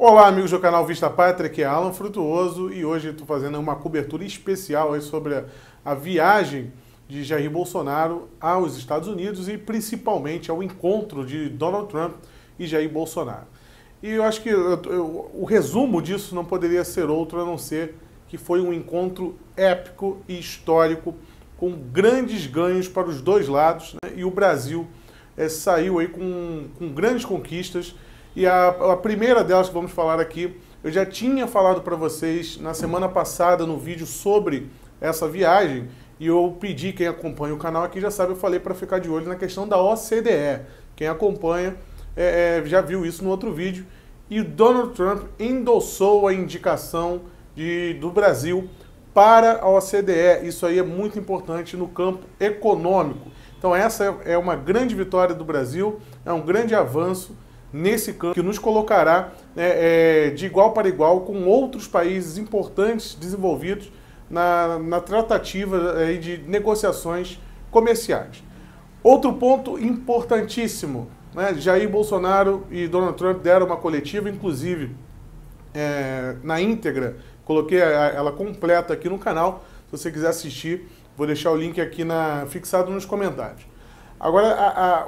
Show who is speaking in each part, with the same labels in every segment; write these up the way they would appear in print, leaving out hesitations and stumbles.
Speaker 1: Olá, amigos do canal Vista Pátria, aqui é Alan Frutuoso e hoje estou fazendo uma cobertura especial aí sobre a viagem de Jair Bolsonaro aos Estados Unidos e principalmente ao encontro de Donald Trump e Jair Bolsonaro. E eu acho que o resumo disso não poderia ser outro a não ser que foi um encontro épico e histórico com grandes ganhos para os dois lados, né? E o Brasil saiu aí com grandes conquistas. E a primeira delas que vamos falar aqui, eu já tinha falado para vocês na semana passada no vídeo sobre essa viagem, e eu pedi, quem acompanha o canal aqui já sabe, eu falei para ficar de olho na questão da OCDE. Quem acompanha já viu isso no outro vídeo, e o Donald Trump endossou a indicação do Brasil para a OCDE. Isso aí é muito importante no campo econômico. Então essa é uma grande vitória do Brasil, é um grande avanço nesse campo, que nos colocará de igual para igual com outros países importantes desenvolvidos na tratativa de negociações comerciais. Outro ponto importantíssimo, né? Jair Bolsonaro e Donald Trump deram uma coletiva, inclusive na íntegra, coloquei ela completa aqui no canal. Se você quiser assistir, vou deixar o link aqui fixado nos comentários. Agora,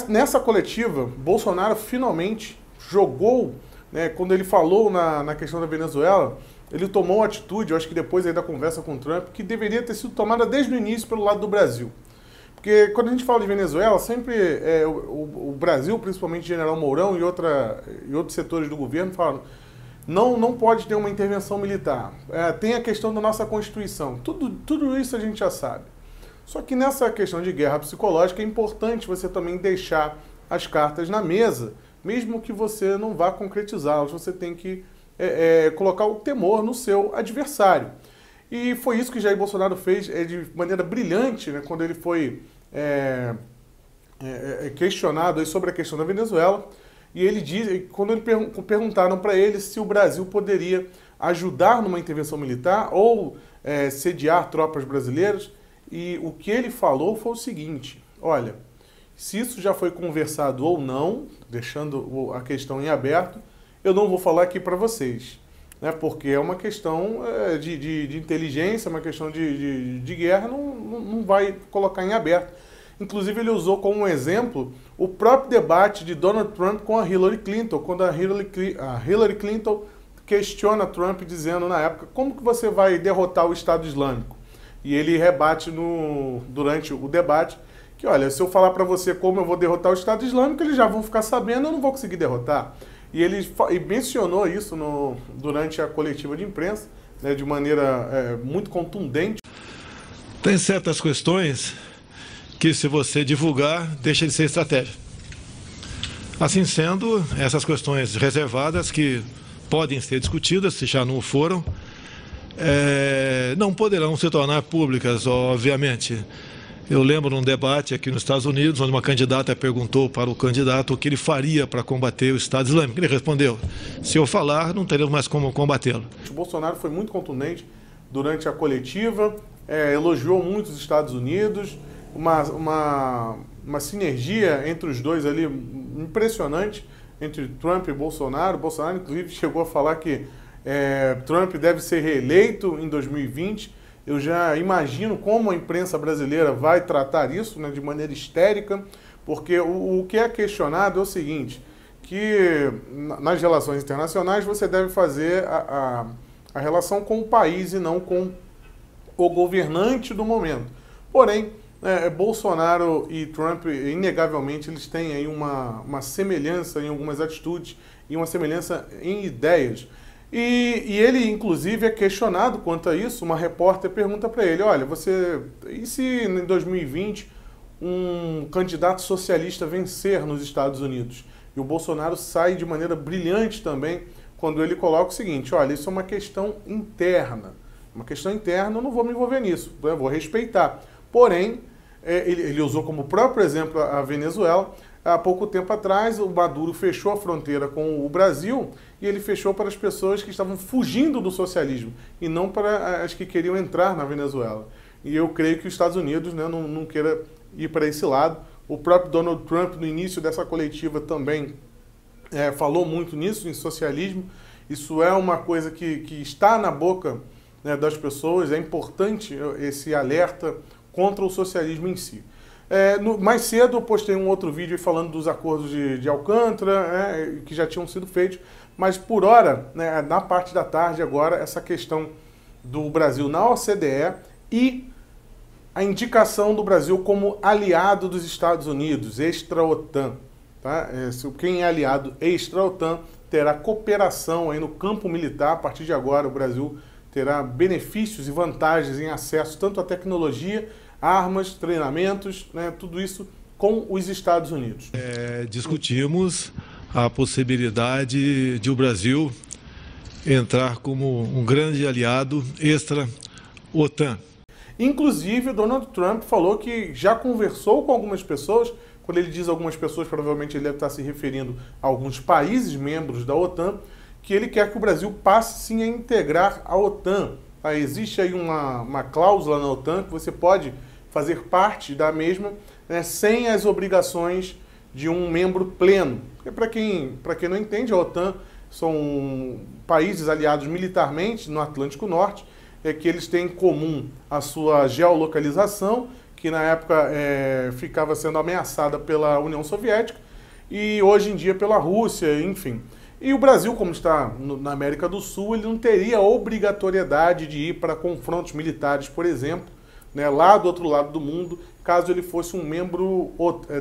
Speaker 1: nessa coletiva, Bolsonaro finalmente jogou, né, quando ele falou na questão da Venezuela, ele tomou uma atitude, eu acho que depois aí da conversa com o Trump, que deveria ter sido tomada desde o início pelo lado do Brasil. Porque quando a gente fala de Venezuela, sempre o Brasil, principalmente General Mourão e outros setores do governo, falam: não pode ter uma intervenção militar. Tem a questão da nossa Constituição. Tudo isso a gente já sabe. Só que nessa questão de guerra psicológica é importante você também deixar as cartas na mesa, mesmo que você não vá concretizá-las. Você tem que colocar o temor no seu adversário. E foi isso que Jair Bolsonaro fez de maneira brilhante, né, quando ele foi questionado aí sobre a questão da Venezuela. E ele diz, quando perguntaram para ele se o Brasil poderia ajudar numa intervenção militar ou sediar tropas brasileiras, e o que ele falou foi o seguinte: olha, se isso já foi conversado ou não, deixando a questão em aberto, eu não vou falar aqui para vocês, né, porque é uma questão de inteligência, uma questão de guerra, não vai colocar em aberto. Inclusive ele usou como exemplo o próprio debate de Donald Trump com a Hillary Clinton, quando a Hillary Clinton questiona Trump dizendo na época: como que você vai derrotar o Estado Islâmico? E ele rebate durante o debate que, olha, se eu falar para você como eu vou derrotar o Estado Islâmico, eles já vão ficar sabendo, eu não vou conseguir derrotar. E ele mencionou isso durante a coletiva de imprensa, né, de maneira muito contundente.
Speaker 2: Tem certas questões que, se você divulgar, deixa de ser estratégia. Assim sendo, essas questões reservadas, que podem ser discutidas, se já não foram, não poderão se tornar públicas, obviamente. Eu lembro num debate aqui nos Estados Unidos, onde uma candidata perguntou para o candidato o que ele faria para combater o Estado Islâmico. Ele respondeu: se eu falar, não teremos mais como combatê-lo.
Speaker 1: O Bolsonaro foi muito contundente durante a coletiva, elogiou muito os Estados Unidos, uma sinergia entre os dois ali impressionante, entre Trump e Bolsonaro. Bolsonaro, inclusive, chegou a falar que Trump deve ser reeleito em 2020. Eu já imagino como a imprensa brasileira vai tratar isso, né, de maneira histérica, porque o que é questionado é o seguinte: que nas relações internacionais você deve fazer a relação com o país e não com o governante do momento. Porém, Bolsonaro e Trump, inegavelmente, eles têm aí uma semelhança em algumas atitudes e uma semelhança em ideias. E ele, inclusive, é questionado quanto a isso. Uma repórter pergunta para ele: olha, e se em 2020 um candidato socialista vencer nos Estados Unidos? E o Bolsonaro sai de maneira brilhante também quando ele coloca o seguinte: olha, isso é uma questão interna. Uma questão interna, eu não vou me envolver nisso, eu vou respeitar. Porém, ele usou como próprio exemplo a Venezuela. Há pouco tempo atrás, o Maduro fechou a fronteira com o Brasil e ele fechou para as pessoas que estavam fugindo do socialismo e não para as que queriam entrar na Venezuela. E eu creio que os Estados Unidos, né, não queira ir para esse lado. O próprio Donald Trump, no início dessa coletiva, também falou muito nisso, em socialismo. Isso é uma coisa que está na boca, né, das pessoas. É importante esse alerta contra o socialismo em si. Mais cedo eu postei um outro vídeo falando dos acordos de Alcântara, que já tinham sido feitos, mas por hora, né, na parte da tarde agora, essa questão do Brasil na OCDE e a indicação do Brasil como aliado dos Estados Unidos, extra-OTAN. Tá? Quem é aliado extra-OTAN terá cooperação aí no campo militar. A partir de agora o Brasil terá benefícios e vantagens em acesso tanto à tecnologia, armas, treinamentos, né, tudo isso com os Estados Unidos.
Speaker 2: Discutimos a possibilidade de o Brasil entrar como um grande aliado extra-OTAN.
Speaker 1: Inclusive, o Donald Trump falou que já conversou com algumas pessoas. Quando ele diz algumas pessoas, provavelmente ele deve estar se referindo a alguns países membros da OTAN, que ele quer que o Brasil passe sim a integrar a OTAN. Existe aí uma cláusula na OTAN que você pode fazer parte da mesma, né, sem as obrigações de um membro pleno. Para quem não entende, a OTAN são países aliados militarmente no Atlântico Norte, que eles têm em comum a sua geolocalização, que na época ficava sendo ameaçada pela União Soviética e hoje em dia pela Rússia, enfim. E o Brasil, como está na América do Sul, ele não teria obrigatoriedade de ir para confrontos militares, por exemplo, né, lá do outro lado do mundo, caso ele fosse um membro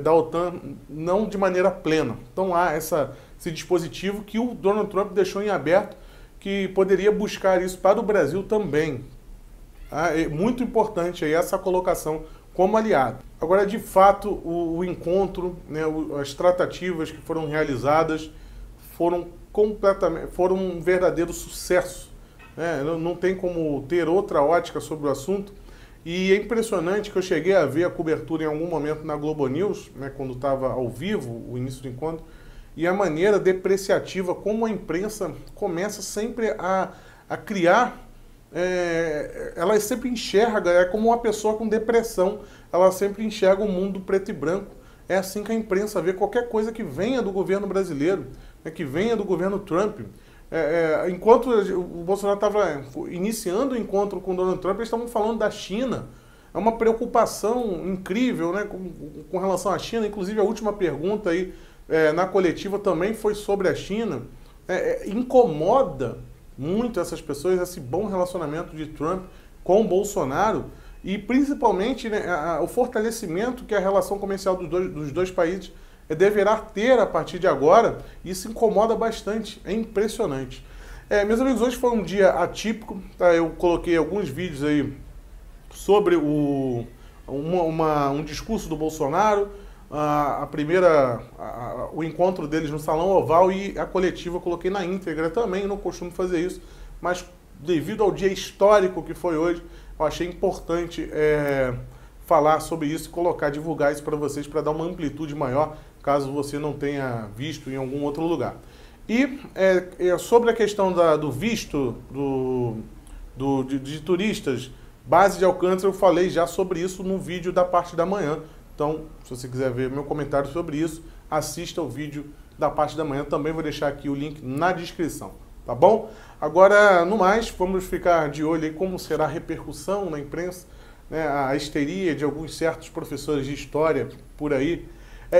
Speaker 1: da OTAN, não de maneira plena. Então há esse dispositivo que o Donald Trump deixou em aberto, que poderia buscar isso para o Brasil também. É muito importante aí essa colocação como aliado. Agora, de fato, o encontro, né, as tratativas que foram realizadas foram um verdadeiro sucesso. Né? Não tem como ter outra ótica sobre o assunto. E é impressionante que eu cheguei a ver a cobertura em algum momento na Globo News, né, quando estava ao vivo o início do encontro, e a maneira depreciativa como a imprensa começa sempre a criar, ela sempre enxerga, como uma pessoa com depressão, ela sempre enxerga o mundo preto e branco. É assim que a imprensa vê qualquer coisa que venha do governo brasileiro, né, que venha do governo Trump. Enquanto o Bolsonaro estava iniciando o encontro com o Donald Trump, eles estavam falando da China. É uma preocupação incrível, né, com relação à China. Inclusive, a última pergunta aí na coletiva também foi sobre a China. Incomoda muito essas pessoas esse bom relacionamento de Trump com o Bolsonaro e principalmente, né, o fortalecimento que a relação comercial dos dois países deverá ter a partir de agora. Isso incomoda bastante, é impressionante. Meus amigos, hoje foi um dia atípico, tá? Eu coloquei alguns vídeos aí sobre um discurso do Bolsonaro, o encontro deles no Salão Oval, e a coletiva eu coloquei na íntegra também. Eu não costumo fazer isso, mas devido ao dia histórico que foi hoje, eu achei importante falar sobre isso, divulgar isso para vocês, para dar uma amplitude maior, caso você não tenha visto em algum outro lugar. E sobre a questão do visto de turistas, base de Alcântara, eu falei já sobre isso no vídeo da parte da manhã. Então, se você quiser ver meu comentário sobre isso, assista o vídeo da parte da manhã. Também vou deixar aqui o link na descrição, tá bom? Agora, no mais, vamos ficar de olho aí como será a repercussão na imprensa, né, a histeria de alguns certos professores de história por aí.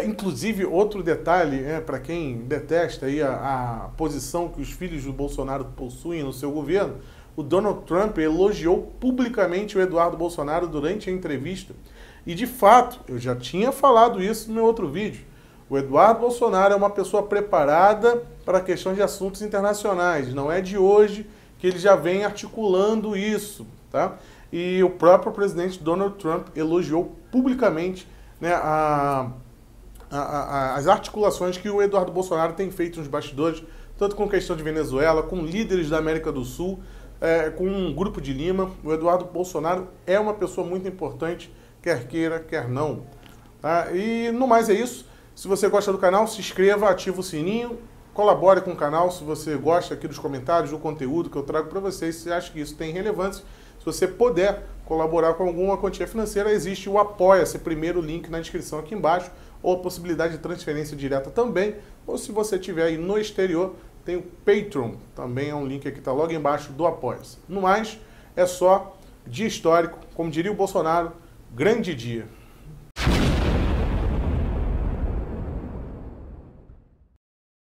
Speaker 1: Inclusive, outro detalhe, para quem detesta aí a posição que os filhos do Bolsonaro possuem no seu governo, o Donald Trump elogiou publicamente o Eduardo Bolsonaro durante a entrevista. E, de fato, eu já tinha falado isso no meu outro vídeo. O Eduardo Bolsonaro é uma pessoa preparada para questões de assuntos internacionais. Não é de hoje que ele já vem articulando isso, tá? E o próprio presidente Donald Trump elogiou publicamente, né, as articulações que o Eduardo Bolsonaro tem feito nos bastidores, tanto com questão de Venezuela, com líderes da América do Sul, com um grupo de Lima. O Eduardo Bolsonaro é uma pessoa muito importante, quer queira, quer não. Tá? E no mais é isso. Se você gosta do canal, se inscreva, ativa o sininho, colabore com o canal se você gosta aqui dos comentários, do conteúdo que eu trago para vocês, se você acha que isso tem relevância. Se você puder colaborar com alguma quantia financeira, existe o Apoia-se, primeiro link na descrição aqui embaixo, ou a possibilidade de transferência direta também, ou se você estiver aí no exterior, tem o Patreon, também é um link aqui que está logo embaixo do Apoia-se. No mais, é só dia histórico, como diria o Bolsonaro, grande dia.